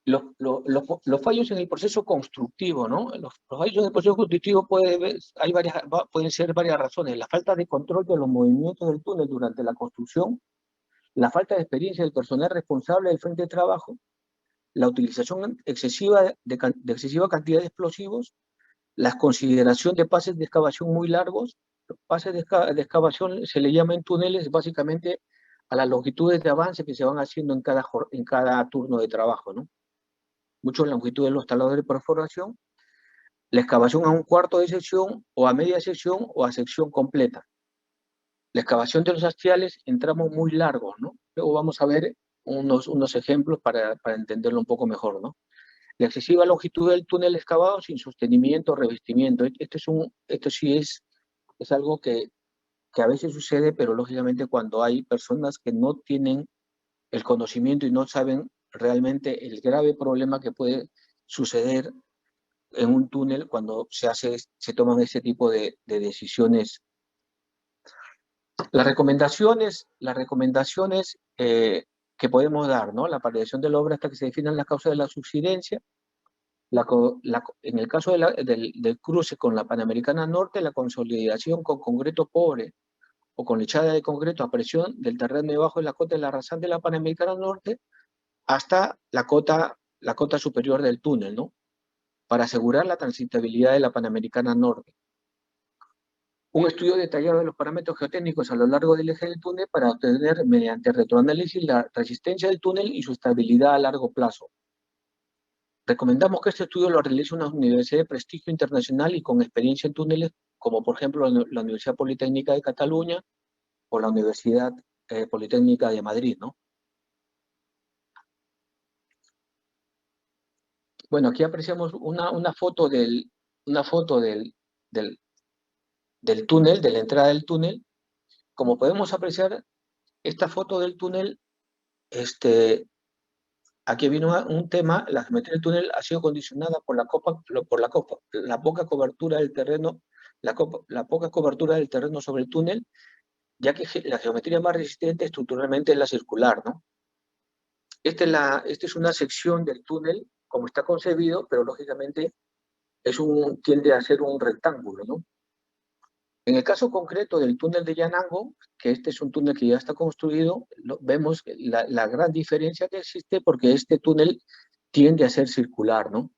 Los fallos en el proceso constructivo, ¿no? Los fallos en el proceso constructivo pueden ser varias razones. La falta de control de los movimientos del túnel durante la construcción, la falta de experiencia del personal responsable del frente de trabajo, la utilización excesiva de excesiva cantidad de explosivos, la consideración de pases de excavación muy largos. Los pases de excavación se le llama en túneles básicamente a las longitudes de avance que se van haciendo en cada turno de trabajo, ¿no? Muchas longitudes de los taladros de perforación, la excavación a un cuarto de sección, o a media sección, o a sección completa. La excavación de los hastiales en tramos muy largos, ¿no? Luego vamos a ver unos ejemplos para entenderlo un poco mejor, ¿no? La excesiva longitud del túnel excavado sin sostenimiento o revestimiento. Esto sí es algo que a veces sucede, pero lógicamente cuando hay personas que no tienen el conocimiento y no saben realmente el grave problema que puede suceder en un túnel cuando se toman ese tipo de decisiones. Las recomendaciones que podemos dar, ¿no? La paralización de la obra hasta que se definan las causas de la subsidencia. En el caso del cruce con la Panamericana Norte, la consolidación con concreto pobre o con lechada de concreto a presión del terreno debajo de la cota de la rasante de la Panamericana Norte hasta la cota superior del túnel, ¿no? Para asegurar la transitabilidad de la Panamericana Norte. Un estudio detallado de los parámetros geotécnicos a lo largo del eje del túnel para obtener, mediante retroanálisis, la resistencia del túnel y su estabilidad a largo plazo. Recomendamos que este estudio lo realice una universidad de prestigio internacional y con experiencia en túneles, como por ejemplo la Universidad Politécnica de Cataluña o la Universidad Politécnica de Madrid, ¿no? Bueno, aquí apreciamos una foto del túnel, de la entrada del túnel. Como podemos apreciar, esta foto del túnel, aquí viene un tema: la geometría del túnel ha sido condicionada por la poca cobertura del terreno, la poca cobertura del terreno sobre el túnel, ya que la geometría más resistente estructuralmente es la circular, ¿no? Esta es una sección del túnel, como está concebido, pero lógicamente tiende a ser un rectángulo, ¿no? En el caso concreto del túnel de Yanango, que este es un túnel que ya está construido, vemos la gran diferencia que existe, porque este túnel tiende a ser circular, ¿no?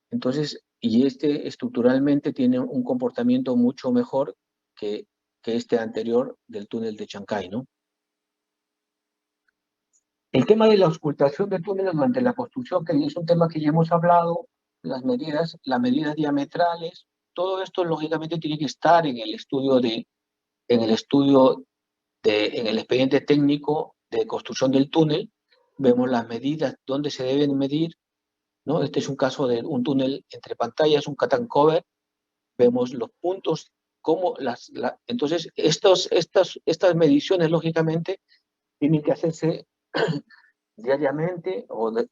Entonces, y estructuralmente tiene un comportamiento mucho mejor que este anterior del túnel de Chancay, ¿no? El tema de la auscultación del túnel durante la construcción, que es un tema que ya hemos hablado, las medidas diametrales, todo esto lógicamente tiene que estar en el expediente técnico de construcción del túnel. Vemos las medidas, dónde se deben medir, ¿no? Este es un caso de un túnel entre pantallas, un cut and cover. Vemos los puntos, entonces estas mediciones lógicamente tienen que hacerse diariamente o de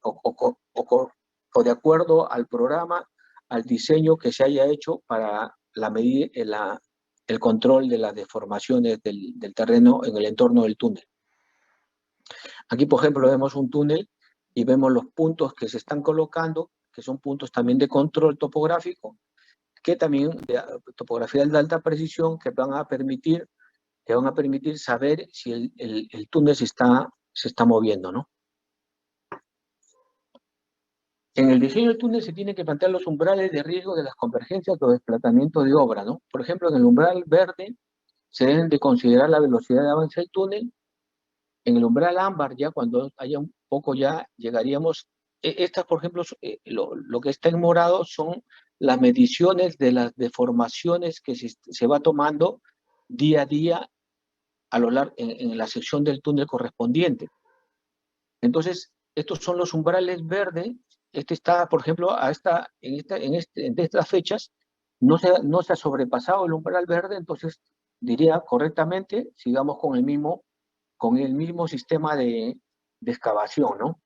acuerdo al programa, al diseño que se haya hecho para el control de las deformaciones del terreno en el entorno del túnel. Aquí, por ejemplo, vemos un túnel y vemos los puntos que se están colocando, que son puntos también de control topográfico, que también de topografía de alta precisión, que van a permitir saber si el túnel se está moviendo, ¿no? En el diseño del túnel se tienen que plantear los umbrales de riesgo de las convergencias o desplazamiento de obra, ¿no? Por ejemplo, en el umbral verde se deben de considerar la velocidad de avance del túnel. En el umbral ámbar, ya cuando haya un poco, ya llegaríamos. Estas, por ejemplo, lo que está en morado son las mediciones de las deformaciones que se va tomando día a día en la sección del túnel correspondiente. Entonces, estos son los umbrales verdes. Este está, por ejemplo, en estas fechas no se ha sobrepasado el umbral verde, entonces diría correctamente, sigamos con el mismo sistema de excavación, ¿no?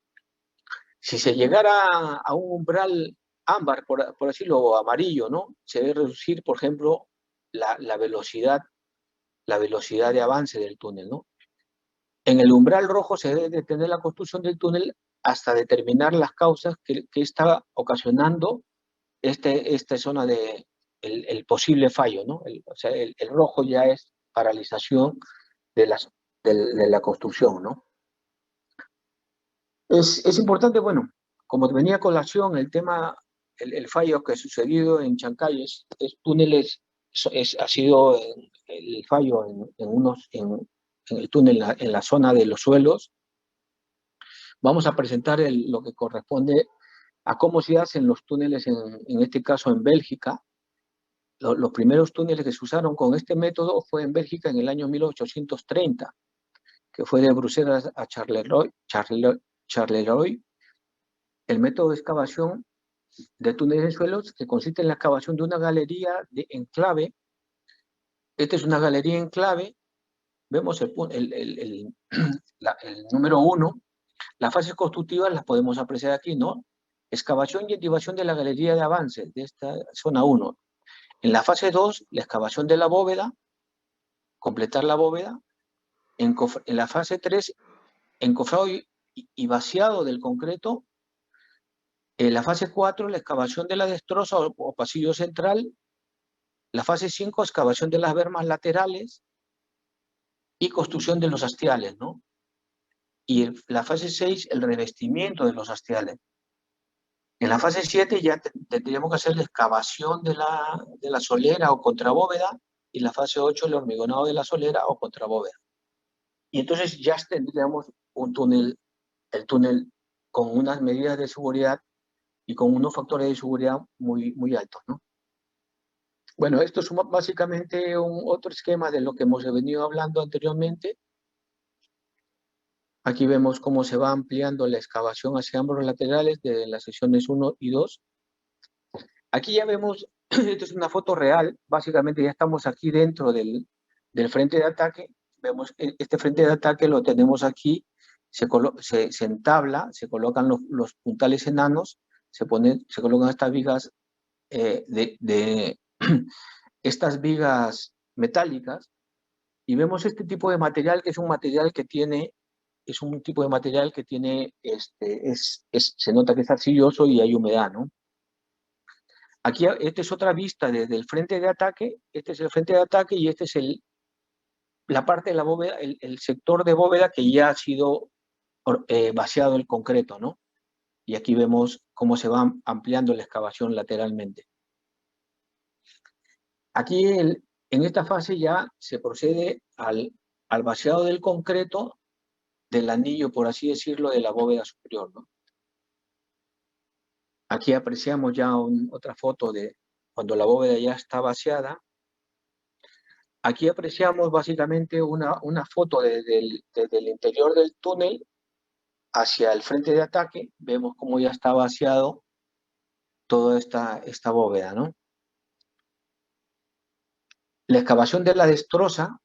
Si se llegara a un umbral ámbar, por decirlo, o amarillo, ¿no? Se debe reducir, por ejemplo, la velocidad de avance del túnel, ¿no? En el umbral rojo se debe detener la construcción del túnel hasta determinar las causas que está ocasionando esta zona de el posible fallo, ¿no? O sea, el rojo ya es paralización de la construcción, ¿no? Es importante, bueno, como venía a colación el tema, el fallo que ha sucedido en Chancay, túneles, ha sido el fallo en el túnel, en la zona de los suelos. Vamos a presentar lo que corresponde a cómo se hacen los túneles, en este caso en Bélgica. Los primeros túneles que se usaron con este método fue en Bélgica en el año 1830, que fue de Bruselas a Charleroi. El método de excavación de túneles en suelos, que consiste en la excavación de una galería de enclave. Esta es una galería enclave. Vemos el número 1. Las fases constructivas las podemos apreciar aquí, ¿no? Excavación y activación de la galería de avance de esta zona 1. En la fase 2, la excavación de la bóveda, completar la bóveda. En la fase 3, encofrado y vaciado del concreto. En la fase 4, la excavación de la destroza o pasillo central. La fase 5, excavación de las bermas laterales y construcción de los hastiales, ¿no? Y la fase 6, el revestimiento de los hastiales. En la fase 7 ya tendríamos que hacer la excavación de la solera o contrabóveda, y la fase 8 el hormigonado de la solera o contrabóveda. Y entonces ya tendríamos un túnel, el túnel con unas medidas de seguridad y con unos factores de seguridad muy, muy altos, ¿no? Bueno, esto es básicamente otro esquema de lo que hemos venido hablando anteriormente. Aquí vemos cómo se va ampliando la excavación hacia ambos laterales de las secciones 1 y 2. Aquí ya vemos, esto es una foto real, básicamente ya estamos aquí dentro del frente de ataque. Vemos este frente de ataque lo tenemos aquí, se entabla, se colocan los puntales enanos, se colocan estas vigas estas vigas metálicas, y vemos este tipo de material, que es un material que tiene, es un tipo de material que tiene, se nota que es arcilloso y hay humedad, ¿no? Aquí, esta es otra vista desde el frente de ataque. Este es el frente de ataque y este es la parte de la bóveda, el sector de bóveda que ya ha sido vaciado el concreto, ¿no? Y aquí vemos cómo se va ampliando la excavación lateralmente. Aquí, en esta fase ya se procede al vaciado del concreto del anillo, por así decirlo, de la bóveda superior, ¿no? Aquí apreciamos ya otra foto de cuando la bóveda ya está vaciada. Aquí apreciamos básicamente una foto desde el interior del túnel hacia el frente de ataque. Vemos cómo ya está vaciado toda esta bóveda, ¿no? La excavación de la destroza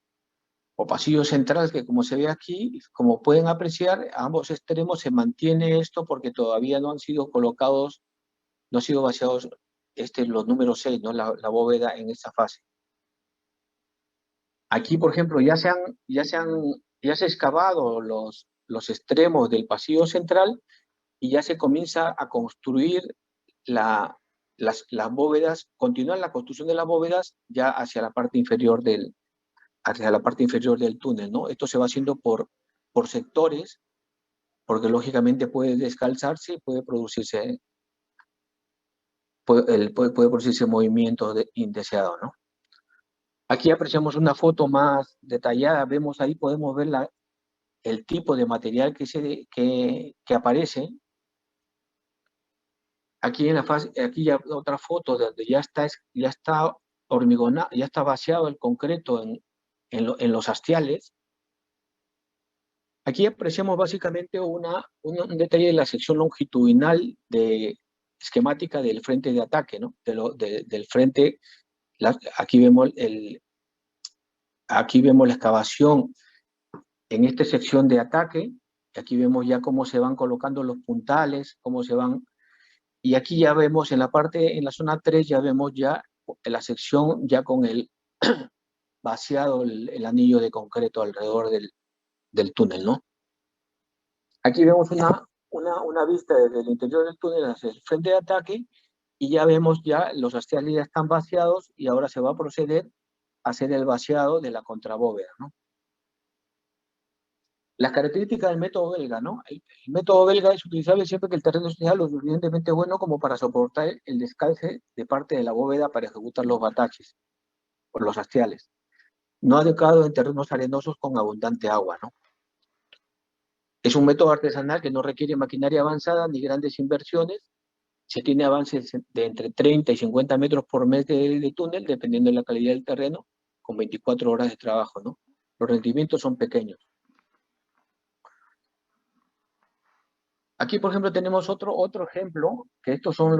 o pasillo central, que como se ve aquí, como pueden apreciar, a ambos extremos se mantiene esto porque todavía no han sido colocados, no han sido vaciados los números 6, ¿no? La bóveda en esta fase. Aquí, por ejemplo, ya se ha excavado los extremos del pasillo central y ya se comienza a construir las bóvedas, continúa la construcción de las bóvedas ya hacia la parte inferior del túnel, ¿no? Esto se va haciendo por sectores, porque lógicamente puede descalzarse y puede producirse movimiento indeseado, ¿no? Aquí apreciamos una foto más detallada, vemos ahí, podemos ver el tipo de material que aparece. Aquí aquí ya otra foto donde ya está hormigonado, ya está vaciado el concreto en los hastiales. Aquí apreciamos básicamente un detalle de la sección longitudinal esquemática del frente de ataque, ¿no? Del frente, aquí vemos la excavación en esta sección de ataque. Aquí vemos ya cómo se van colocando los puntales, cómo se van. Y aquí ya vemos en la zona 3, ya vemos ya la sección ya con el vaciado, el anillo de concreto alrededor del túnel, ¿no? Aquí vemos una vista desde el interior del túnel hacia el frente de ataque y ya vemos ya los hastiales ya están vaciados y ahora se va a proceder a hacer el vaciado de la contrabóveda, ¿no? Las características del método belga, ¿no? El método belga es utilizable siempre que el terreno sea lo suficientemente bueno como para soportar el descalce de parte de la bóveda para ejecutar los bataches o los hastiales. No adecuado en terrenos arenosos con abundante agua, ¿no? Es un método artesanal que no requiere maquinaria avanzada ni grandes inversiones. Se tiene avances de entre 30 y 50 metros por mes de túnel, dependiendo de la calidad del terreno, con 24 horas de trabajo, ¿no? Los rendimientos son pequeños. Aquí, por ejemplo, tenemos otro ejemplo, que estos son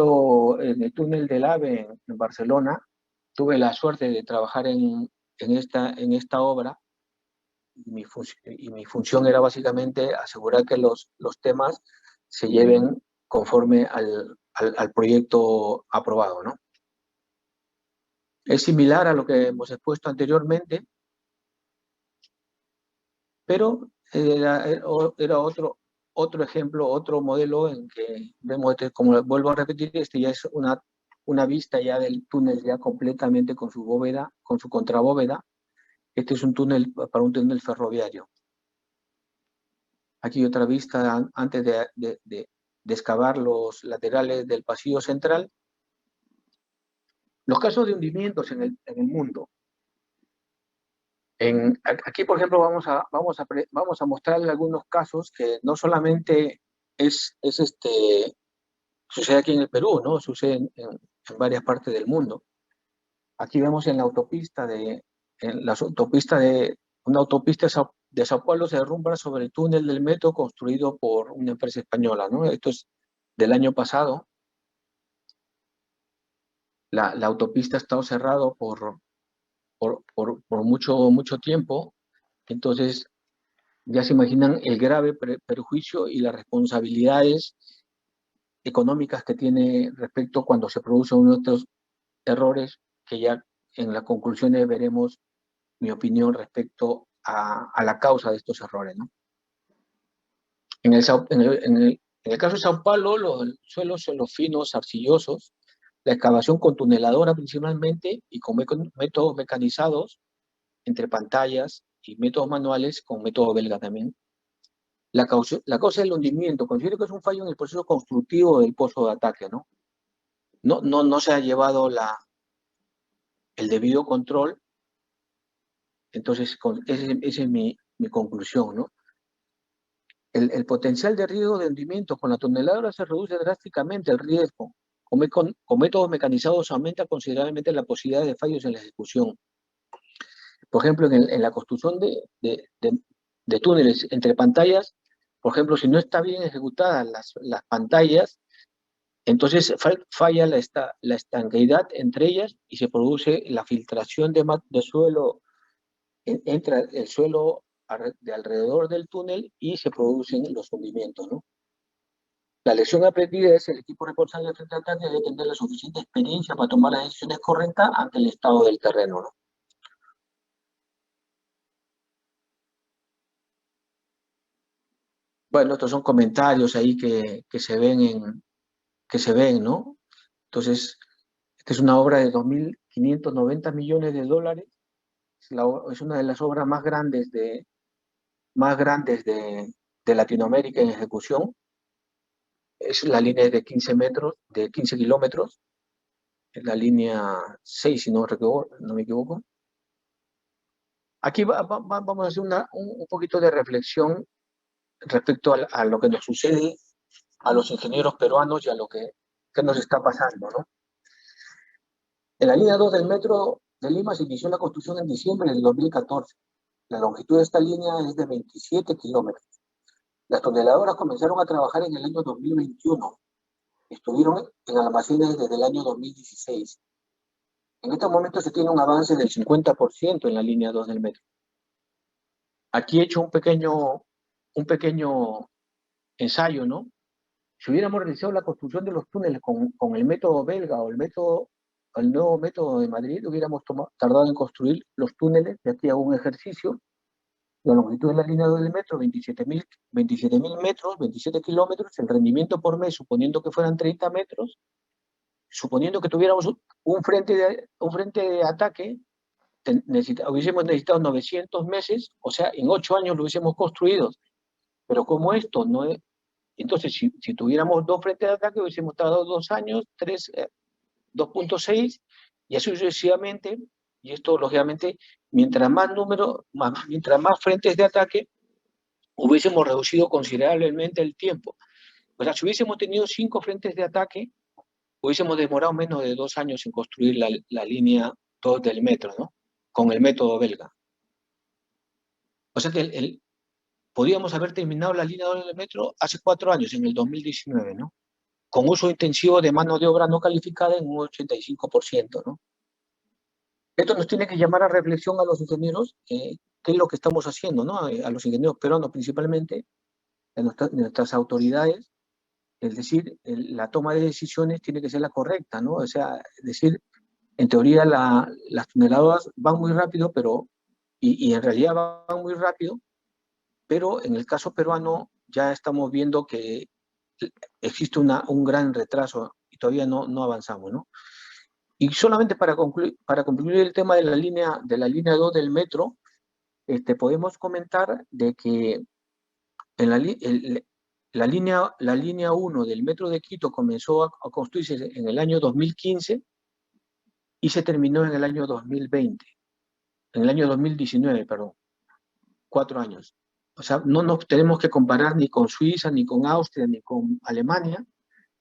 en el túnel del AVE en Barcelona. Tuve la suerte de trabajar en esta obra y mi función era básicamente asegurar que los temas se lleven conforme al proyecto aprobado, ¿no? Es similar a lo que hemos expuesto anteriormente, pero era otro ejemplo, otro modelo en que vemos, como vuelvo a repetir, este ya es una vista ya del túnel ya completamente con su bóveda, con su contrabóveda. Este es un túnel para un túnel ferroviario. Aquí otra vista antes de excavar los laterales del pasillo central. Los casos de hundimientos en el mundo. Aquí, por ejemplo, vamos a mostrarle algunos casos que no solamente sucede aquí en el Perú, ¿no? Sucede en varias partes del mundo. Aquí vemos en una autopista de Sao Paulo se derrumba sobre el túnel del metro construido por una empresa española, ¿no? Esto es del año pasado. La autopista ha estado cerrado por mucho tiempo. Entonces, ya se imaginan el grave perjuicio y las responsabilidades económicas que tiene respecto cuando se producen uno de estos errores, que ya en las conclusiones veremos mi opinión respecto a la causa de estos errores, ¿no? En el caso de Sao Paulo, los suelos son los finos, arcillosos, la excavación con tuneladora principalmente y con métodos mecanizados entre pantallas y métodos manuales con método belga también. La causa del hundimiento, considero que es un fallo en el proceso constructivo del pozo de ataque, ¿no? No se ha llevado el debido control, entonces esa es mi conclusión, ¿no? El potencial de riesgo de hundimiento con la tuneladora se reduce drásticamente el riesgo. Con métodos mecanizados aumenta considerablemente la posibilidad de fallos en la ejecución. Por ejemplo, en la construcción de túneles entre pantallas, por ejemplo, si no está bien ejecutadas las pantallas, entonces falla la estanqueidad entre ellas y se produce la filtración de suelo, entra el suelo de alrededor del túnel y se producen los hundimientos, ¿no? La lección aprendida es el equipo responsable de frente al ataque debe tener la suficiente experiencia para tomar las decisiones correctas ante el estado del terreno, ¿no? Bueno, estos son comentarios ahí que se ven, ¿no? Entonces, esta es una obra de 2.590 millones de dólares. Es una de las obras más grandes de Latinoamérica en ejecución. Es la línea de 15 metros, de 15 kilómetros. Es la línea 6, si no me equivoco. Aquí vamos a hacer un poquito de reflexión respecto a lo que nos sucede a los ingenieros peruanos y a lo que nos está pasando, ¿no? En la línea 2 del metro de Lima se inició la construcción en diciembre del 2014. La longitud de esta línea es de 27 kilómetros. Las toneladoras comenzaron a trabajar en el año 2021. Estuvieron en almacenes desde el año 2016. En estos momentos se tiene un avance del 50% en la línea 2 del metro. Aquí he hecho un pequeño ensayo, ¿no? Si hubiéramos realizado la construcción de los túneles con el método belga o el nuevo método de Madrid, hubiéramos tardado en construir los túneles, de aquí a un ejercicio, La longitud de la línea 2 del metro, 27.000 metros, 27 kilómetros. El rendimiento por mes, suponiendo que fueran 30 metros, suponiendo que tuviéramos un frente de ataque, hubiésemos necesitado 900 meses, o sea, en 8 años lo hubiésemos construido. Pero como esto no es... Entonces, si tuviéramos 2 frentes de ataque, hubiésemos tardado 2 años, 2.6, y así sucesivamente. Y esto, lógicamente, mientras más frentes de ataque, hubiésemos reducido considerablemente el tiempo. O sea, si hubiésemos tenido 5 frentes de ataque, hubiésemos demorado menos de 2 años en construir la línea 2 del metro, ¿no? Con el método belga. O sea que podíamos haber terminado la línea 2 del metro hace 4 años, en el 2019, ¿no? Con uso intensivo de mano de obra no calificada en un 85%, ¿no? Esto nos tiene que llamar a reflexión a los ingenieros, qué es lo que estamos haciendo, ¿no? A los ingenieros peruanos principalmente, a nuestras autoridades. Es decir, la toma de decisiones tiene que ser la correcta, ¿no? O sea, es decir, en teoría las tuneladoras van muy rápido, y en realidad van muy rápido, pero en el caso peruano ya estamos viendo que existe un gran retraso y todavía no avanzamos, ¿no? Y solamente para concluir el tema de la línea 2 del metro, podemos comentar de que en la línea 1 del metro de Quito comenzó a construirse en el año 2015 y se terminó en el año 2020, en el año 2019, perdón, 4 años. O sea, no nos tenemos que comparar ni con Suiza, ni con Austria, ni con Alemania,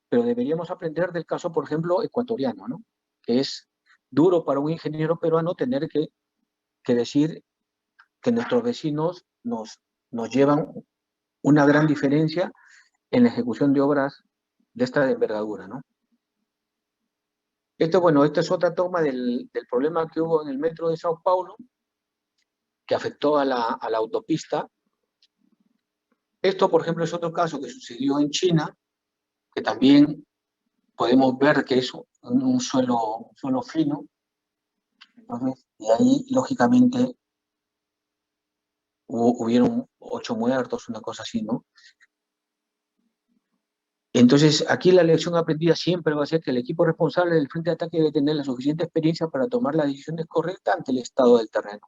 pero deberíamos aprender del caso, por ejemplo, ecuatoriano, ¿no? Que es duro para un ingeniero peruano tener que decir que nuestros vecinos nos llevan una gran diferencia en la ejecución de obras de esta envergadura, ¿no? Bueno, esta es otra toma del problema que hubo en el metro de Sao Paulo, que afectó a la autopista. Esto, por ejemplo, es otro caso que sucedió en China, que también podemos ver que es un suelo fino. Entonces, y ahí, lógicamente, hubieron 8 muertos, una cosa así, ¿no? Entonces, aquí la lección aprendida siempre va a ser que el equipo responsable del frente de ataque debe tener la suficiente experiencia para tomar las decisiones correctas ante el estado del terreno.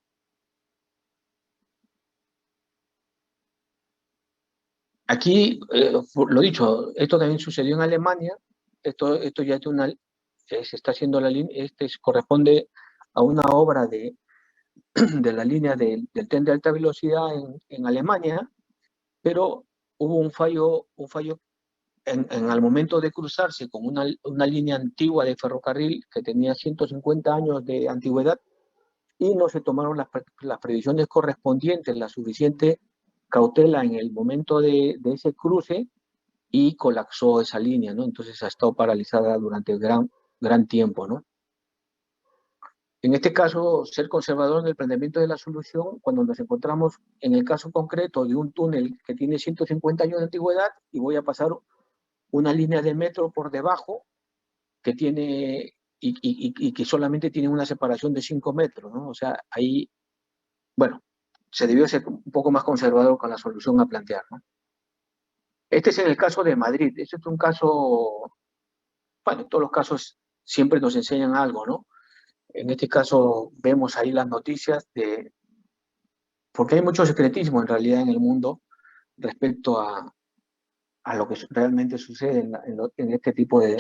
Aquí, lo dicho, esto también sucedió en Alemania. Esto ya se está haciendo la línea, corresponde a una obra de la línea del tren de alta velocidad en Alemania, pero hubo un fallo al momento de cruzarse con una línea antigua de ferrocarril que tenía 150 años de antigüedad, y no se tomaron las previsiones correspondientes, la suficiente cautela en el momento de ese cruce, y colapsó esa línea, ¿no? Entonces ha estado paralizada durante gran tiempo, ¿no? En este caso, ser conservador en el planteamiento de la solución, cuando nos encontramos en el caso concreto de un túnel que tiene 150 años de antigüedad y voy a pasar una línea de metro por debajo que tiene y que solamente tiene una separación de 5 metros, ¿no? O sea, ahí, bueno, se debió ser un poco más conservador con la solución a plantear, ¿no? Este es el caso de Madrid. Este es un caso, bueno, todos los casos siempre nos enseñan algo, ¿no? En este caso vemos ahí las noticias porque hay mucho secretismo en realidad en el mundo respecto a lo que realmente sucede en este tipo de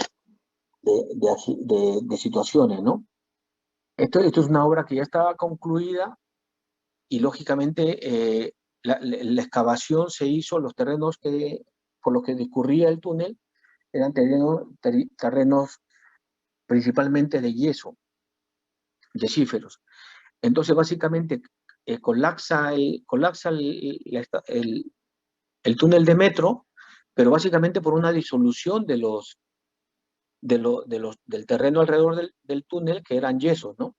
situaciones, ¿no? Esto es una obra que ya estaba concluida y lógicamente la excavación se hizo, los terrenos por los que discurría el túnel eran terrenos principalmente de yesíferos. Entonces básicamente colapsa el túnel de metro, pero básicamente por una disolución del terreno alrededor del túnel, que eran yesos, ¿no?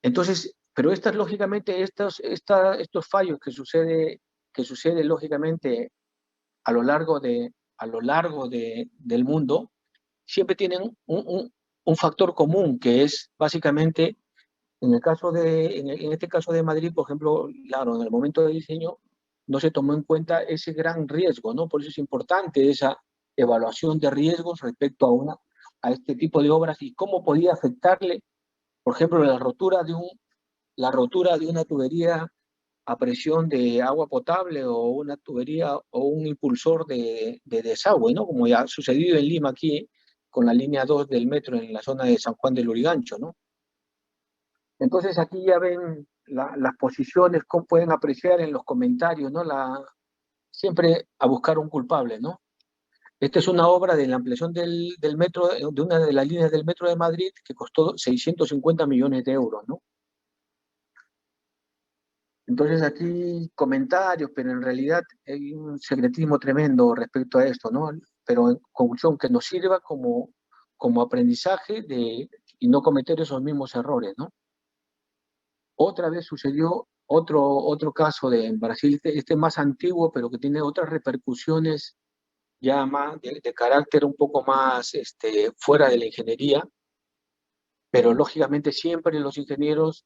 Entonces, pero lógicamente, estos fallos que sucede lógicamente a lo largo del mundo, siempre tienen un factor común, que es básicamente En este caso de Madrid, por ejemplo, claro, en el momento de diseño no se tomó en cuenta ese gran riesgo, ¿no? Por eso es importante esa evaluación de riesgos respecto a este tipo de obras y cómo podía afectarle, por ejemplo, la rotura de una tubería a presión de agua potable o una tubería o un impulsor de desagüe, ¿no? Como ya ha sucedido en Lima aquí con la línea 2 del metro en la zona de San Juan de Lurigancho, ¿no? Entonces aquí ya ven las posiciones, cómo pueden apreciar en los comentarios, ¿no? Siempre a buscar un culpable, ¿no? Esta es una obra de la ampliación del metro, de una de las líneas del metro de Madrid que costó 650 millones de euros, ¿no? Entonces aquí comentarios, pero en realidad hay un secretismo tremendo respecto a esto, ¿no? Pero en conclusión, que nos sirva como aprendizaje y no cometer esos mismos errores, ¿no? Otra vez sucedió otro caso en Brasil, este más antiguo, pero que tiene otras repercusiones ya más de carácter un poco más fuera de la ingeniería, pero lógicamente siempre los ingenieros,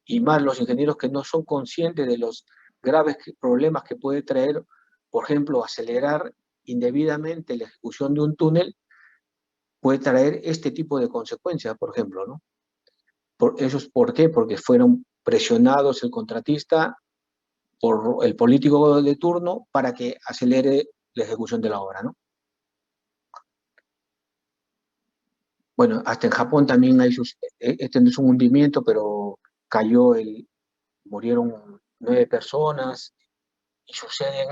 y más los ingenieros que no son conscientes de los graves problemas que puede traer, por ejemplo, acelerar indebidamente la ejecución de un túnel, puede traer este tipo de consecuencias, por ejemplo, ¿no? ¿Eso es por qué? Porque fueron presionados el contratista por el político de turno para que acelere la ejecución de la obra, ¿no? Bueno, hasta en Japón también este no es un hundimiento, pero murieron 9 personas y suceden,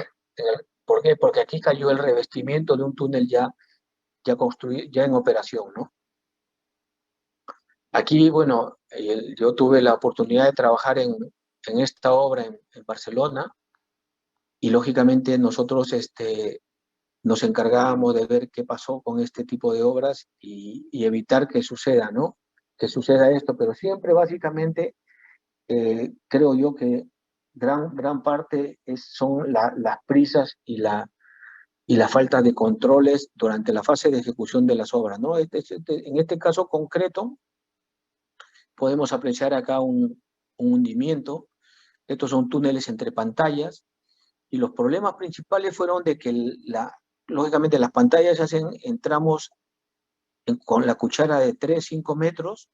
¿por qué? Porque aquí cayó el revestimiento de un túnel ya construido, ya en operación, ¿no? Aquí, bueno, yo tuve la oportunidad de trabajar en esta obra en Barcelona y lógicamente nosotros nos encargábamos de ver qué pasó con este tipo de obras y evitar que suceda, ¿no? Que suceda esto, pero siempre básicamente creo yo que gran parte son las prisas y la falta de controles durante la fase de ejecución de las obras, ¿no? En este caso concreto podemos apreciar acá un hundimiento. Estos son túneles entre pantallas y los problemas principales fueron de que lógicamente las pantallas se hacen en tramos con la cuchara de 3 5 metros.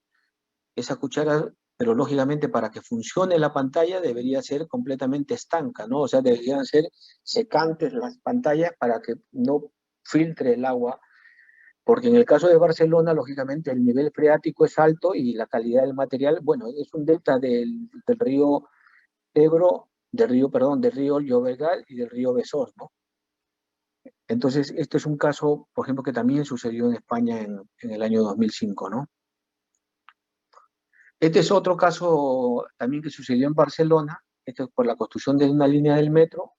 Esa cuchara, pero lógicamente para que funcione la pantalla debería ser completamente estanca, ¿no? O sea, deberían ser secantes las pantallas para que no filtre el agua, porque en el caso de Barcelona, lógicamente el nivel freático es alto y la calidad del material, bueno, es un delta del río Ebro, del río Llobregat y del río Besós, ¿no? Entonces, este es un caso, por ejemplo, que también sucedió en España en el año 2005, ¿no? Este es otro caso también que sucedió en Barcelona, esto es por la construcción de una línea del metro.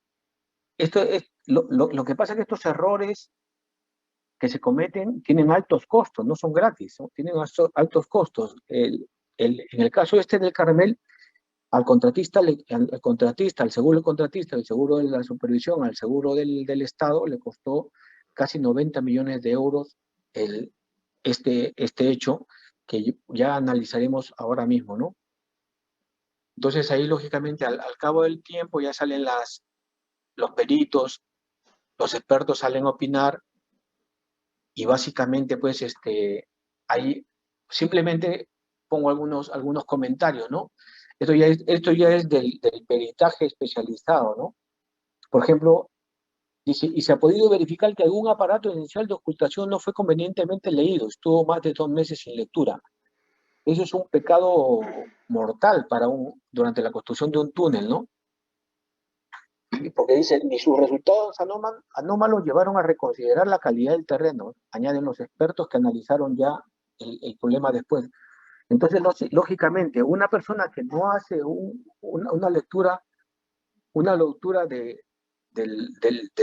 Lo que pasa es que estos errores que se cometen tienen altos costos, no son gratis, ¿no? Tienen altos costos. En el caso este del Carmel, al seguro del contratista, al seguro de la supervisión, al seguro del Estado, le costó casi 90 millones de euros el, este hecho que ya analizaremos ahora mismo, ¿no? Entonces ahí, lógicamente, al cabo del tiempo ya salen los peritos, los expertos salen a opinar y básicamente, pues, ahí simplemente pongo algunos comentarios, ¿no? Esto ya es del peritaje especializado, ¿no? Por ejemplo, dice, y se ha podido verificar que algún aparato inicial de ocultación no fue convenientemente leído, estuvo más de 2 meses sin lectura. Eso es un pecado mortal durante la construcción de un túnel, ¿no? Porque dice, ni sus resultados anómalos llevaron a reconsiderar la calidad del terreno, añaden los expertos que analizaron ya el problema después. Entonces, lógicamente, una persona que no hace una lectura de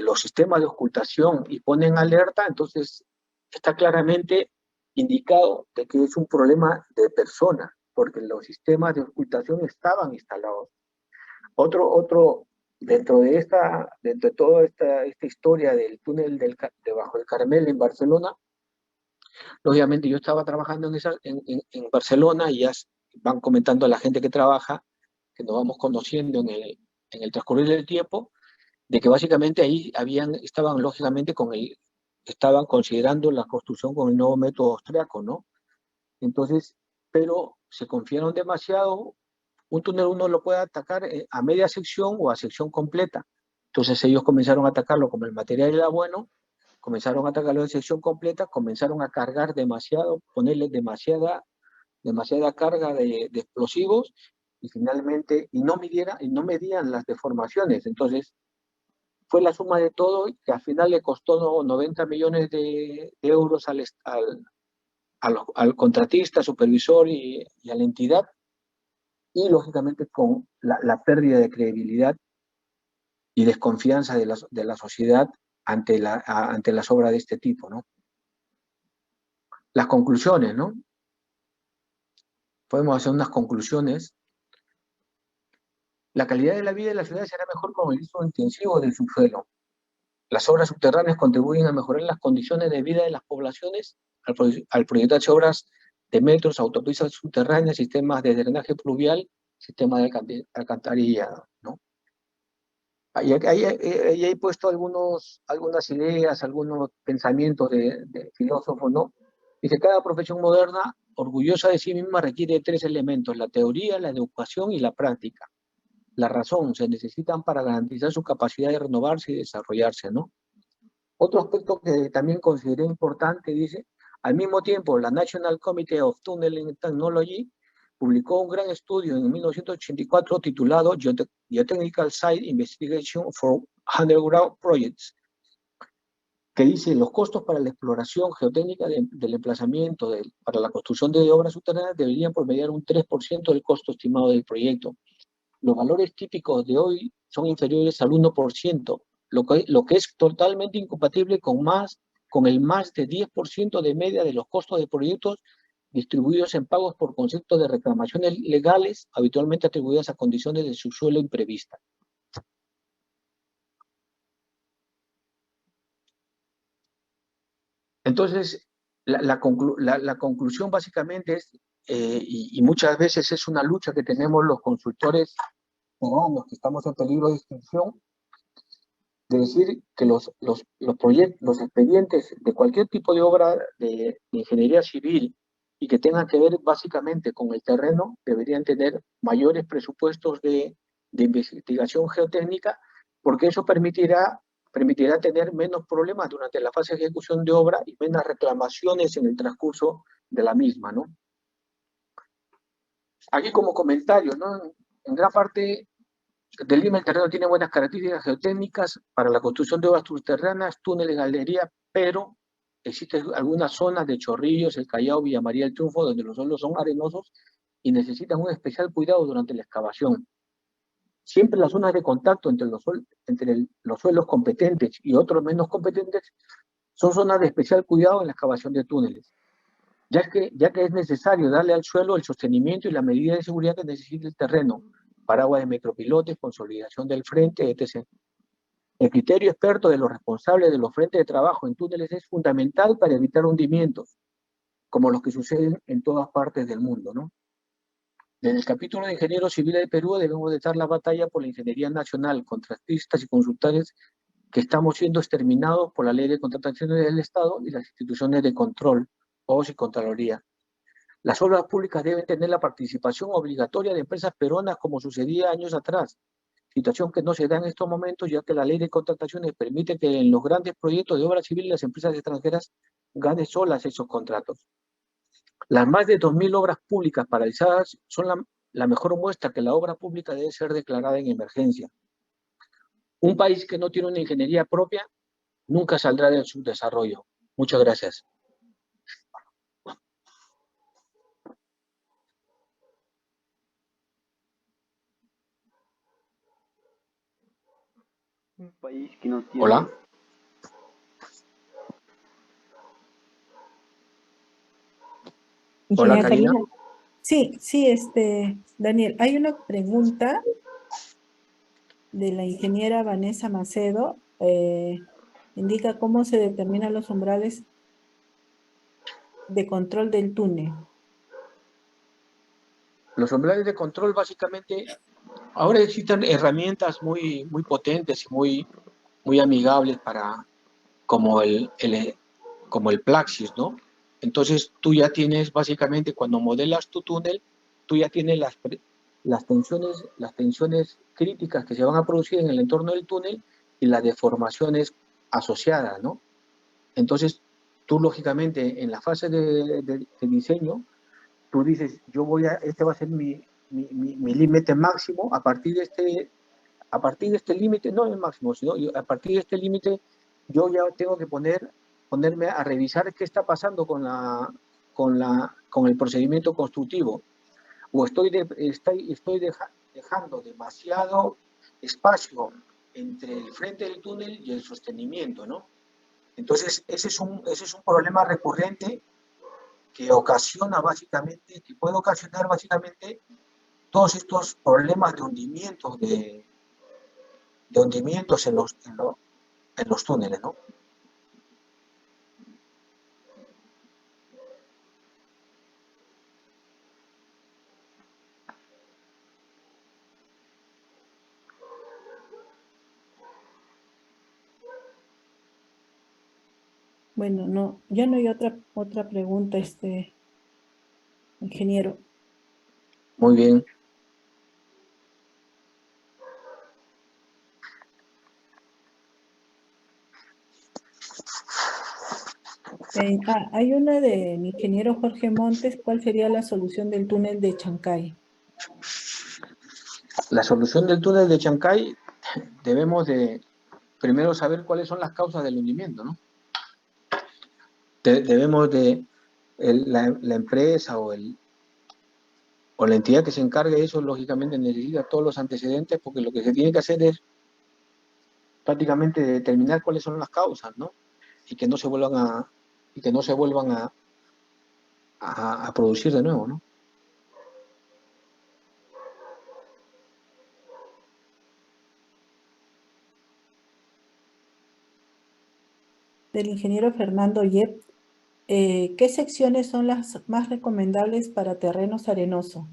los sistemas de ocultación y pone en alerta, entonces está claramente indicado de que es un problema de persona, porque los sistemas de ocultación estaban instalados. Otro, dentro de toda esta historia del túnel debajo del Carmel en Barcelona, lógicamente yo estaba trabajando en Barcelona y ya van comentando a la gente que trabaja, que nos vamos conociendo en el transcurrir del tiempo, de que básicamente ahí estaban lógicamente estaban considerando la construcción con el nuevo método austriaco, ¿no? Entonces, pero se confiaron demasiado. Un túnel uno lo puede atacar a media sección o a sección completa. Entonces ellos comenzaron a atacarlo como el material era bueno, comenzaron a atacarlo en sección completa, comenzaron a cargar demasiado, ponerle demasiada carga de explosivos y finalmente, y no medían las deformaciones. Entonces, fue la suma de todo que al final le costó 90 millones de euros al contratista, supervisor y a la entidad, y lógicamente con la pérdida de credibilidad y desconfianza de la sociedad ante las obras de este tipo, ¿no? Las conclusiones, ¿no? Podemos hacer unas conclusiones. La calidad de la vida de la ciudad será mejor con el uso intensivo del subsuelo. Las obras subterráneas contribuyen a mejorar las condiciones de vida de las poblaciones al proyectarse obras de metros, autopistas subterráneas, sistemas de drenaje pluvial, sistemas de alcantarillado, ¿no? Ahí he puesto algunas ideas, algunos pensamientos de filósofos, ¿no? Dice, cada profesión moderna, orgullosa de sí misma, requiere tres elementos: la teoría, la educación y la práctica. La razón se necesitan para garantizar su capacidad de renovarse y desarrollarse, ¿no? Otro aspecto que también consideré importante, dice, al mismo tiempo, la National Committee of Tunneling Technology publicó un gran estudio en 1984 titulado Geotechnical Site Investigation for Underground Projects, que dice los costos para la exploración geotécnica del emplazamiento para la construcción de obras subterráneas deberían promediar un 3% del costo estimado del proyecto. Los valores típicos de hoy son inferiores al 1%, lo que es totalmente incompatible con el más de 10% de media de los costos de proyectos distribuidos en pagos por concepto de reclamaciones legales habitualmente atribuidas a condiciones de subsuelo imprevistas. Entonces, la conclusión básicamente es, y muchas veces es una lucha que tenemos los consultores peruanos que estamos en peligro de extinción, de decir que los expedientes de cualquier tipo de obra de ingeniería civil y que tengan que ver básicamente con el terreno deberían tener mayores presupuestos de investigación geotécnica, porque eso permitirá tener menos problemas durante la fase de ejecución de obra y menos reclamaciones en el transcurso de la misma, ¿no? Aquí como comentario, ¿no? En gran parte de Lima, el terreno tiene buenas características geotécnicas para la construcción de obras subterráneas, túneles, galerías, pero existen algunas zonas de Chorrillos, el Callao, Villa María del Triunfo, donde los suelos son arenosos y necesitan un especial cuidado durante la excavación. Siempre las zonas de contacto entre los suelos competentes y otros menos competentes son zonas de especial cuidado en la excavación de túneles, ya que es necesario darle al suelo el sostenimiento y la medida de seguridad que necesita el terreno, paraguas de micropilotes, consolidación del frente, etc. El criterio experto de los responsables de los frentes de trabajo en túneles es fundamental para evitar hundimientos, como los que suceden en todas partes del mundo, ¿no? Desde el capítulo de Ingenieros Civiles de Perú debemos de dar la batalla por la ingeniería nacional, contratistas y consultores que estamos siendo exterminados por la Ley de Contrataciones del Estado y las instituciones de control, OS y Contraloría. Las obras públicas deben tener la participación obligatoria de empresas peruanas como sucedía años atrás, situación que no se da en estos momentos ya que la ley de contrataciones permite que en los grandes proyectos de obra civil las empresas extranjeras ganen solas esos contratos. Las más de 2.000 obras públicas paralizadas son la mejor muestra que la obra pública debe ser declarada en emergencia. Un país que no tiene una ingeniería propia nunca saldrá del subdesarrollo. Muchas gracias. Un país que no tiene... Hola. Hola, Ingeniera Karina. Karina. Sí, sí, Daniel, hay una pregunta de la ingeniera Vanessa Macedo. Indica cómo se determinan los umbrales de control del túnel. Los umbrales de control básicamente, ahora existen herramientas muy potentes y muy amigables como como el Plaxis, ¿no? Entonces tú ya tienes básicamente, cuando modelas tu túnel, tú ya tienes las tensiones críticas que se van a producir en el entorno del túnel y las deformaciones asociadas, ¿no? Entonces, tú lógicamente en la fase de diseño, tú dices, este va a ser mi límite máximo, a partir de este límite, no el máximo, sino a partir de este límite, yo ya tengo que ponerme a revisar qué está pasando con el procedimiento constructivo. O dejando demasiado espacio entre el frente del túnel y el sostenimiento, ¿no? Entonces, ese es un problema recurrente que puede ocasionar básicamente todos estos problemas de hundimientos en los túneles, ¿no? Bueno, no, ya no hay otra pregunta, ingeniero. Muy bien. Hay una del ingeniero Jorge Montes. ¿Cuál sería la solución del túnel de Chancay? La solución del túnel de Chancay, debemos de primero saber cuáles son las causas del hundimiento, ¿no? Debemos de, la empresa o la entidad que se encargue de eso, lógicamente necesita todos los antecedentes, porque lo que se tiene que hacer es prácticamente determinar cuáles son las causas, ¿no? Y que no se vuelvan a producir de nuevo, ¿no? Del ingeniero Fernando Yep. ¿Qué secciones son las más recomendables para terrenos arenosos?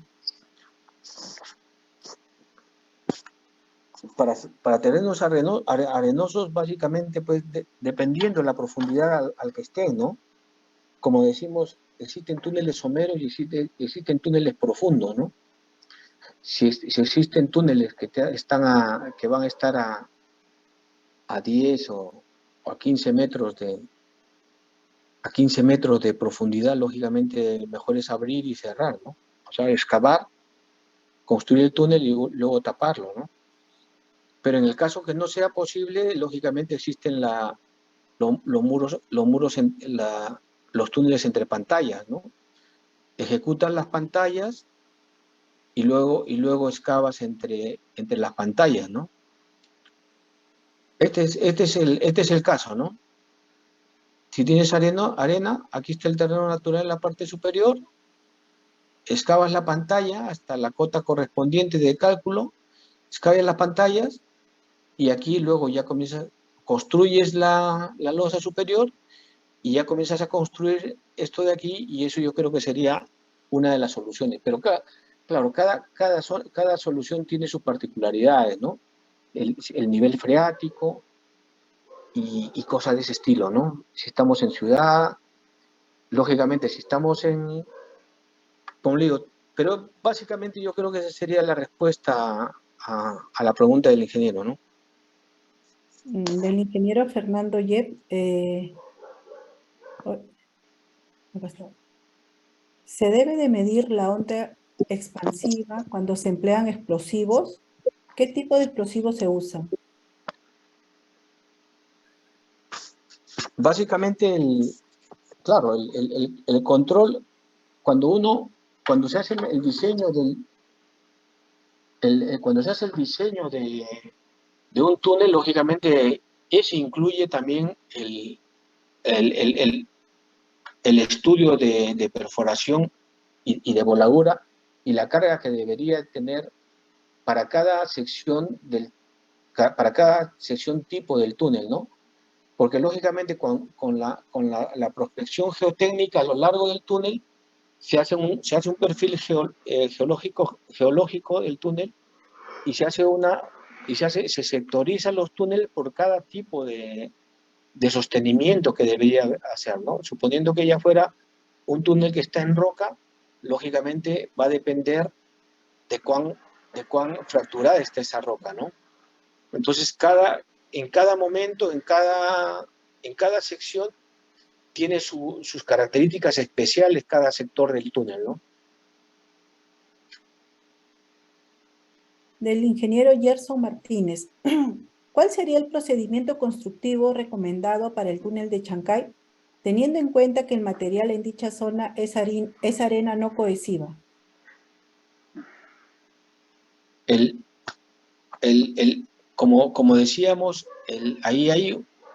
Para terrenos arenosos, básicamente, pues, dependiendo de la profundidad al que estén, ¿no? Como decimos, existen túneles someros y existen túneles profundos, ¿no? Si existen túneles que van a estar a 10 o a 15 metros de profundidad, lógicamente mejor es abrir y cerrar, ¿no? O sea, excavar, construir el túnel y luego taparlo, ¿no? Pero en el caso que no sea posible, lógicamente existen los túneles entre pantallas, ¿no? Ejecutan las pantallas y luego excavas entre las pantallas, ¿no? Este es el caso, ¿no? Si tienes arena, aquí está el terreno natural en la parte superior, excavas la pantalla hasta la cota correspondiente de cálculo, excavas las pantallas y aquí luego ya construyes la losa superior y ya comienzas a construir esto de aquí, y eso yo creo que sería una de las soluciones. Pero claro, cada solución tiene sus particularidades, ¿no? El nivel freático y cosas de ese estilo, ¿no? Si estamos en ciudad, lógicamente, si estamos como le digo, pero básicamente yo creo que esa sería la respuesta a la pregunta del ingeniero, ¿no? Del ingeniero Fernando Yep. Acá está. ¿Se debe de medir la onda expansiva cuando se emplean explosivos? ¿Qué tipo de explosivos se usan? Básicamente, claro, el control, cuando se hace el diseño cuando se hace el diseño de un túnel, lógicamente, eso incluye también el estudio de perforación y de voladura y la carga que debería tener para cada sección tipo del túnel, ¿no? Porque lógicamente con la prospección geotécnica a lo largo del túnel se hace un perfil geológico del túnel y se sectorizan los túneles por cada tipo de sostenimiento que debería hacer, ¿no? Suponiendo que ya fuera un túnel que está en roca, lógicamente va a depender de cuán fracturada está esa roca, ¿no? Entonces, en cada momento, en cada sección, tiene sus características especiales cada sector del túnel, ¿no? Del ingeniero Gerson Martínez. ¿Cuál sería el procedimiento constructivo recomendado para el túnel de Chancay, teniendo en cuenta que el material en dicha zona es arena no cohesiva? Como decíamos,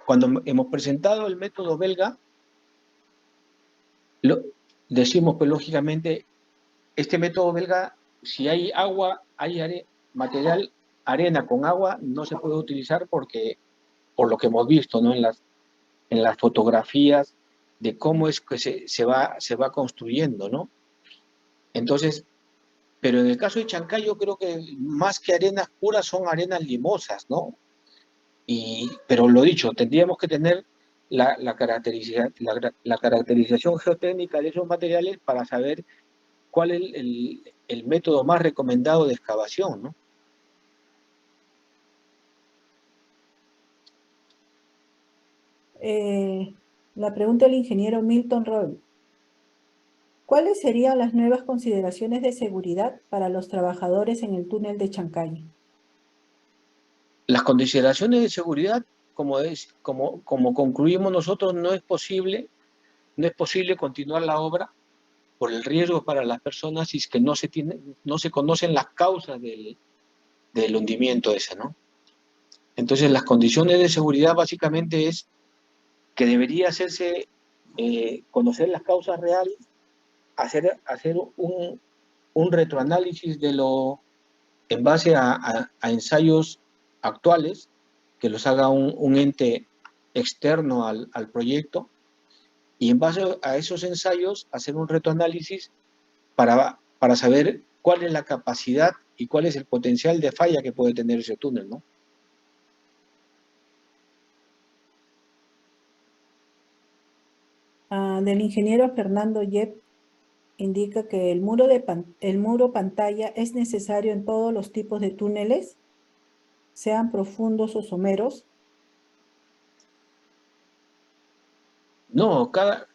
cuando hemos presentado el método belga, decimos que lógicamente este método belga, si hay agua, material, arena con agua, no se puede utilizar porque, por lo que hemos visto, ¿no? En las fotografías de cómo es que se va construyendo, ¿no? Entonces, pero en el caso de Chancay yo creo que más que arenas puras son arenas limosas, ¿no? Pero lo dicho, tendríamos que tener la caracterización geotécnica de esos materiales para saber cuál es el método más recomendado de excavación, ¿no? La pregunta del ingeniero Milton Roy. ¿Cuáles serían las nuevas consideraciones de seguridad para los trabajadores en el túnel de Chancay? Las consideraciones de seguridad, como concluimos nosotros, no es posible continuar la obra por el riesgo para las personas y es que no se conocen las causas del hundimiento ese, ¿no? Entonces, las condiciones de seguridad básicamente es que debería hacerse, conocer las causas reales, hacer un retroanálisis en base a ensayos actuales, que los haga un ente externo al proyecto, y en base a esos ensayos hacer un retroanálisis para saber cuál es la capacidad y cuál es el potencial de falla que puede tener ese túnel, ¿no? Del ingeniero Fernando Yep, indica que el muro pantalla es necesario en todos los tipos de túneles, sean profundos o someros. No, cada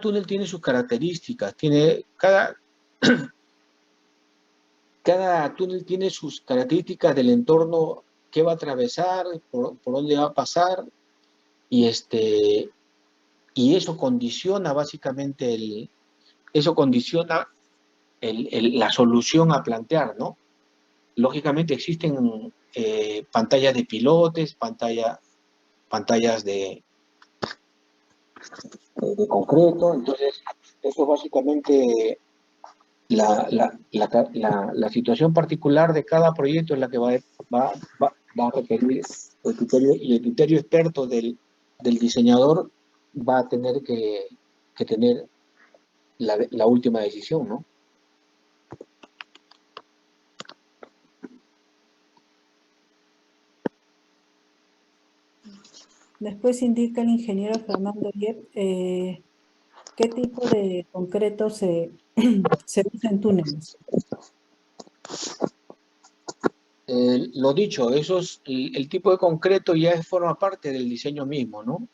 túnel tiene sus características, cada túnel tiene sus características del entorno que va a atravesar, por dónde va a pasar, y eso condiciona básicamente la solución a plantear, ¿no? Lógicamente existen pantallas de pilotes, pantallas de concreto, entonces eso es básicamente la situación particular de cada proyecto es la que va a requerir el criterio experto del diseñador va a tener que tener la última decisión, ¿no? Después indica el ingeniero Fernando Yep qué tipo de concreto se usa en túneles. Lo dicho, el tipo de concreto ya forma parte del diseño mismo, ¿no?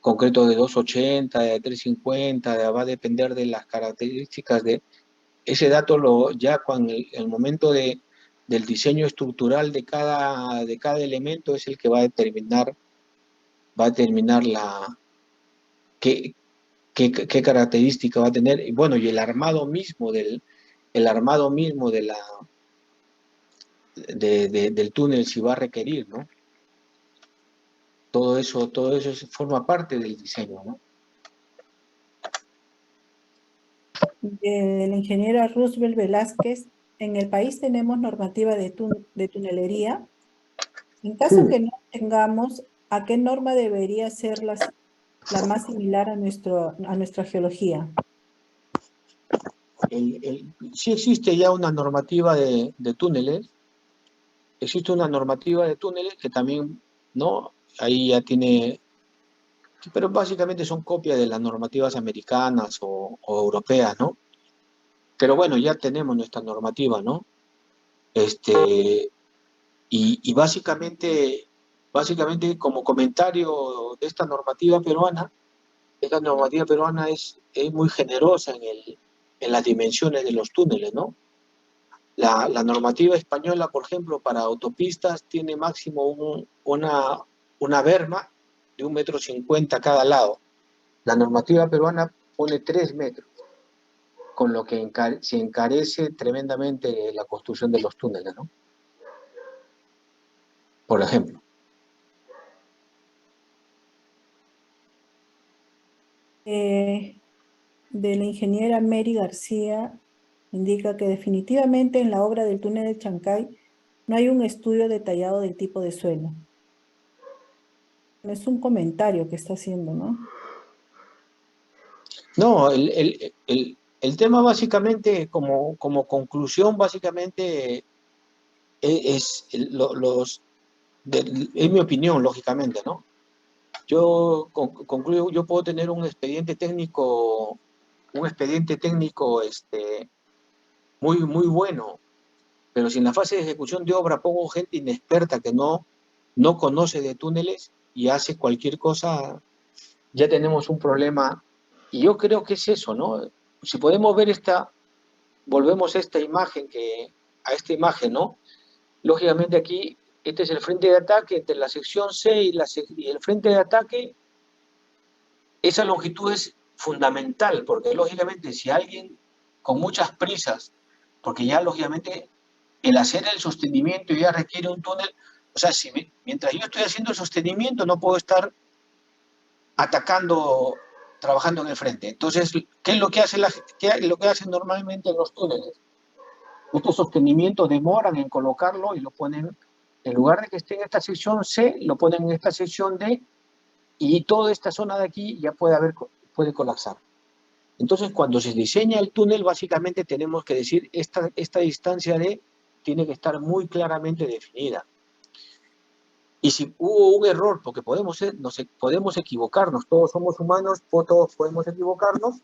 Concreto de 280, de 350, va a depender de las características de ese dato, ya con el momento del diseño estructural de cada elemento es el que va a determinar qué característica va a tener. Y bueno, y el armado mismo del túnel si va a requerir, ¿no? Todo eso forma parte del diseño, ¿no? De la ingeniera Roosevelt Velázquez, en el país tenemos normativa de tunelería. En caso que no tengamos, ¿a qué norma debería ser la más similar a nuestra geología? Sí existe ya una normativa de túneles, existe una normativa de túneles que también, ¿no? Ahí ya tiene, pero básicamente son copias de las normativas americanas o europeas, ¿no? Pero bueno, ya tenemos nuestra normativa, ¿no? Y básicamente como comentario de esta normativa peruana es muy generosa en las dimensiones de los túneles, ¿no? La normativa española, por ejemplo, para autopistas tiene máximo una berma de 1,50 m cada lado. La normativa peruana pone 3 metros, con lo que se encarece tremendamente la construcción de los túneles, ¿no? Por ejemplo. De la ingeniera Mary García indica que definitivamente en la obra del túnel de Chancay no hay un estudio detallado del tipo de suelo. Es un comentario que está haciendo, ¿no? No, el tema básicamente, como conclusión, básicamente es mi opinión, lógicamente, ¿no? Yo concluyo, yo puedo tener un expediente técnico muy bueno, pero si en la fase de ejecución de obra pongo gente inexperta que no conoce de túneles y hace cualquier cosa, ya tenemos un problema. Y yo creo que es eso, ¿no? Si podemos ver volvemos a esta imagen, ¿no? Lógicamente aquí, este es el frente de ataque entre la sección C y el frente de ataque. Esa longitud es fundamental, porque lógicamente si alguien con muchas prisas, porque ya lógicamente el hacer el sostenimiento ya requiere un túnel, o sea, mientras yo estoy haciendo el sostenimiento no puedo estar atacando, trabajando en el frente. Entonces, ¿qué es lo que hacen normalmente en los túneles? Estos sostenimientos demoran en colocarlo y lo ponen, en lugar de que esté en esta sección C, lo ponen en esta sección D y toda esta zona de aquí ya puede colapsar. Entonces, cuando se diseña el túnel, básicamente tenemos que decir esta distancia D tiene que estar muy claramente definida. Y si hubo un error, porque podemos equivocarnos, todos somos humanos, todos podemos equivocarnos,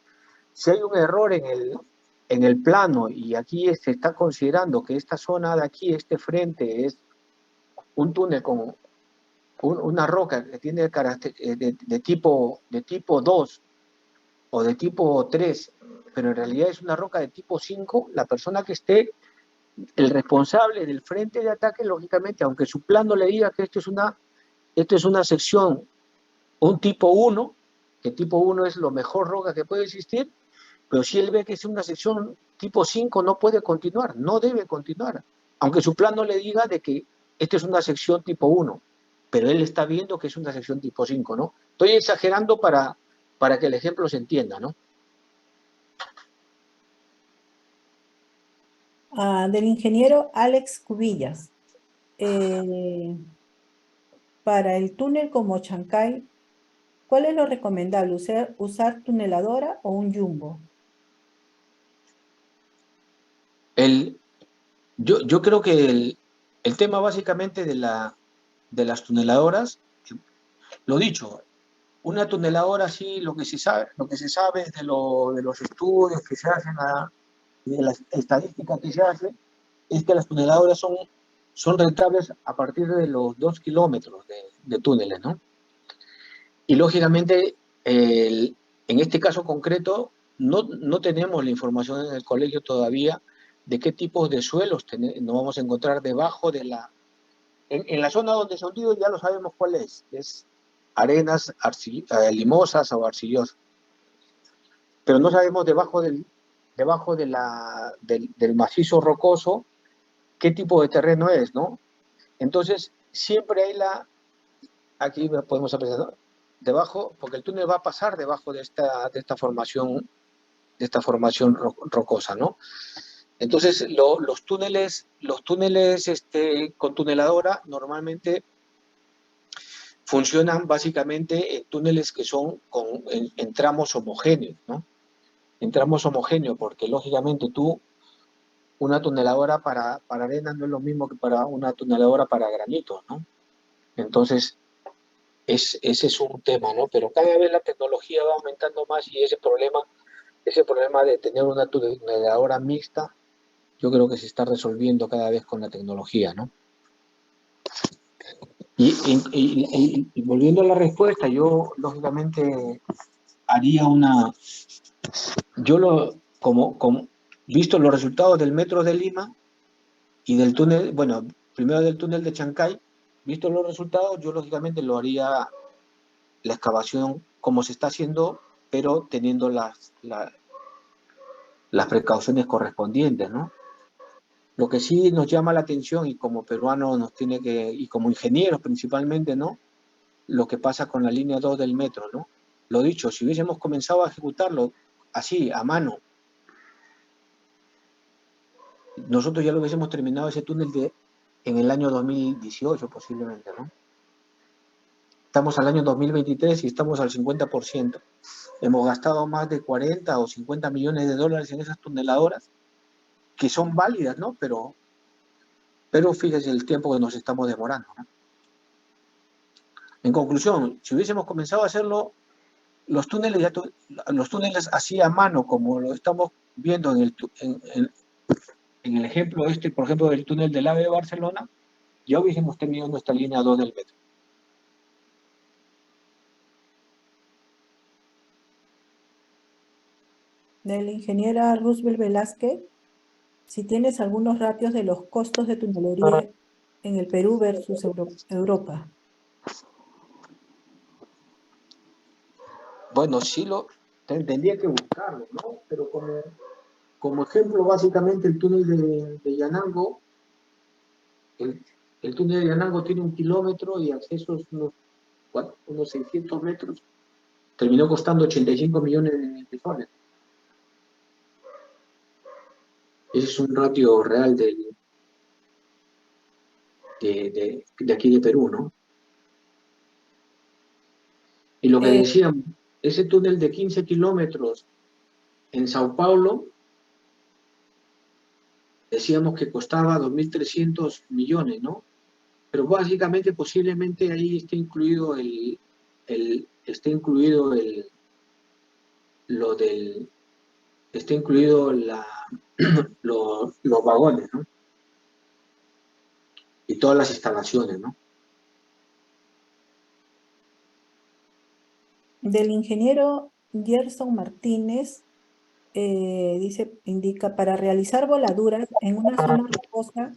si hay un error en el plano y aquí se está considerando que esta zona de aquí, este frente, es un túnel con una roca que tiene de tipo 2 o de tipo 3, pero en realidad es una roca de tipo 5, la persona que esté, el responsable del frente de ataque, lógicamente, aunque su plano le diga que esto es una sección, un tipo 1, que tipo 1 es lo mejor roca que puede existir, pero si él ve que es una sección tipo 5, no puede continuar, no debe continuar, aunque su plano le diga de que esta es una sección tipo 1, pero él está viendo que es una sección tipo 5, ¿no? Estoy exagerando para que el ejemplo se entienda, ¿no? Del ingeniero Alex Cubillas. Para el túnel como Chancay, ¿cuál es lo recomendable? ¿Usar tuneladora o un jumbo? Yo creo que el tema básicamente de las tuneladoras, lo dicho, una tuneladora sí, lo que se sabe de los estudios que se hacen, de las estadísticas que se hacen, es que las tuneladoras son rentables a partir de los 2 kilómetros de túneles, ¿no? Y lógicamente, en este caso concreto, no tenemos la información en el colegio todavía de qué tipos de suelos nos vamos a encontrar debajo de en la zona donde se hundido ya lo sabemos cuál es arenas limosas o arcillosas, pero no sabemos debajo del macizo rocoso qué tipo de terreno es, ¿no? Entonces, siempre hay aquí podemos apreciar, ¿no? Debajo, porque el túnel va a pasar debajo de esta formación rocosa, ¿no? Entonces, los túneles con tuneladora normalmente funcionan básicamente en túneles que son en tramos homogéneos, ¿no? En tramos homogéneos, porque lógicamente una tuneladora para arena no es lo mismo que para una tuneladora para granito, ¿no? Entonces, ese es un tema, ¿no? Pero cada vez la tecnología va aumentando más y ese problema de tener una tuneladora mixta, yo creo que se está resolviendo cada vez con la tecnología, ¿no? Y volviendo a la respuesta, yo lógicamente haría visto los resultados del metro de Lima y del túnel, bueno, primero del túnel de Chancay, visto los resultados, yo lógicamente lo haría la excavación como se está haciendo, pero teniendo las precauciones correspondientes, ¿no? Lo que sí nos llama la atención y como peruanos y como ingenieros principalmente, ¿no? Lo que pasa con la línea 2 del metro, ¿no? Lo dicho, si hubiésemos comenzado a ejecutarlo así, a mano, nosotros ya lo hubiésemos terminado ese túnel en el año 2018 posiblemente, ¿no? Estamos al año 2023 y estamos al 50%. Hemos gastado más de 40 o 50 millones de dólares en esas tuneladoras, que son válidas, ¿no? Pero fíjese el tiempo que nos estamos demorando, ¿no? En conclusión, si hubiésemos comenzado a hacerlo, los túneles así a mano, como lo estamos viendo en el ejemplo por ejemplo, del túnel del AVE de Barcelona, ya hubiésemos tenido nuestra línea 2 del metro. De la ingeniera Roosevelt Velázquez, si tienes algunos ratios de los costos de tunelería en el Perú versus Europa. Bueno, sí tendría que buscarlo, ¿no? Pero como ejemplo, básicamente el túnel de Yanango, el túnel de Yanango tiene 1 kilómetro y accesos unos 600 metros. Terminó costando 85 millones de soles. Ese es un ratio real de aquí de Perú, ¿no? Y lo que decíamos, ese túnel de 15 kilómetros en Sao Paulo, decíamos que costaba 2.300 millones, ¿no? Pero básicamente, posiblemente ahí esté incluido los vagones, ¿no? Y todas las instalaciones, ¿no? Del ingeniero Gerson Martínez, indica, para realizar voladuras en una zona rocosa,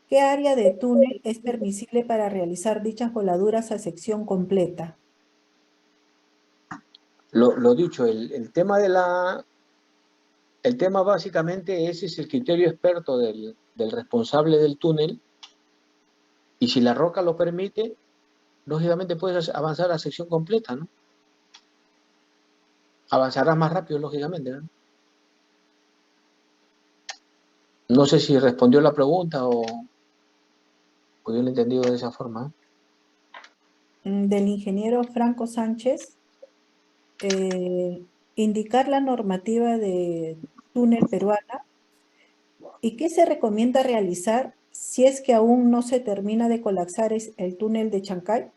¿qué área de túnel es permisible para realizar dichas voladuras a sección completa? Lo dicho, el tema básicamente ese es el criterio experto del responsable del túnel, y si la roca lo permite, lógicamente puedes avanzar a sección completa, ¿no? Avanzarás más rápido, lógicamente, ¿no? No sé si respondió la pregunta o yo lo he entendido de esa forma. Del ingeniero Franco Sánchez, indicar la normativa de túnel peruana y qué se recomienda realizar si es que aún no se termina de colapsar el túnel de Chancay.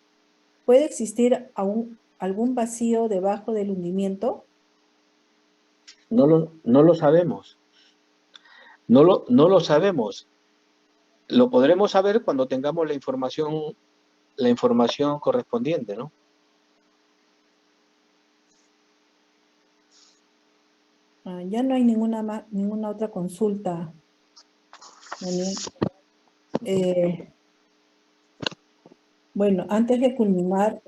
¿Puede existir aún algún vacío debajo del hundimiento? No lo sabemos. No lo sabemos. Lo podremos saber cuando tengamos la información correspondiente, ¿no? Ya no hay ninguna otra consulta, Daniel. Bueno, antes de culminar,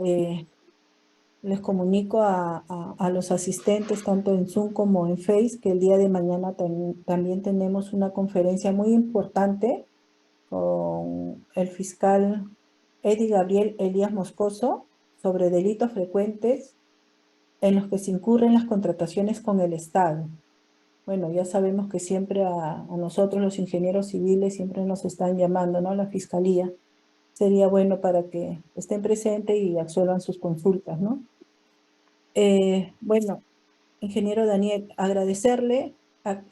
les comunico a los asistentes, tanto en Zoom como en Face, que el día de mañana también tenemos una conferencia muy importante con el fiscal Eddie Gabriel Elías Moscoso sobre delitos frecuentes en los que se incurren las contrataciones con el Estado. Bueno, ya sabemos que siempre a nosotros los ingenieros civiles siempre nos están llamando, ¿no? La Fiscalía. sería bueno para que estén presentes y absuelvan sus consultas, ¿no? Bueno, ingeniero Daniel, agradecerle,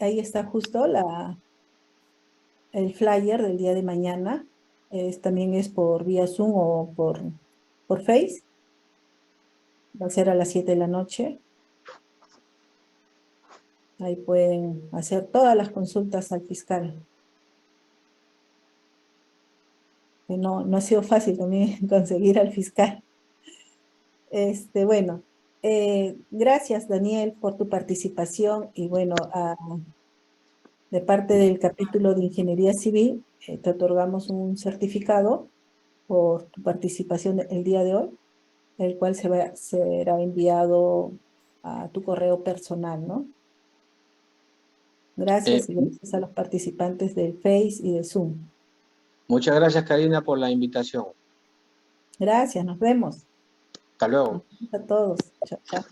ahí está justo el flyer del día de mañana, también es por vía Zoom o por Face, va a ser a las 7 de la noche, ahí pueden hacer todas las consultas al fiscal. Que no ha sido fácil también conseguir al fiscal. Bueno, gracias Daniel por tu participación y bueno, de parte del capítulo de Ingeniería Civil, te otorgamos un certificado por tu participación el día de hoy, el cual será enviado a tu correo personal, ¿no? Gracias y gracias a los participantes del Face y de Zoom. Muchas gracias, Karina, por la invitación. Gracias, nos vemos. Hasta luego. A todos. Chao, chao.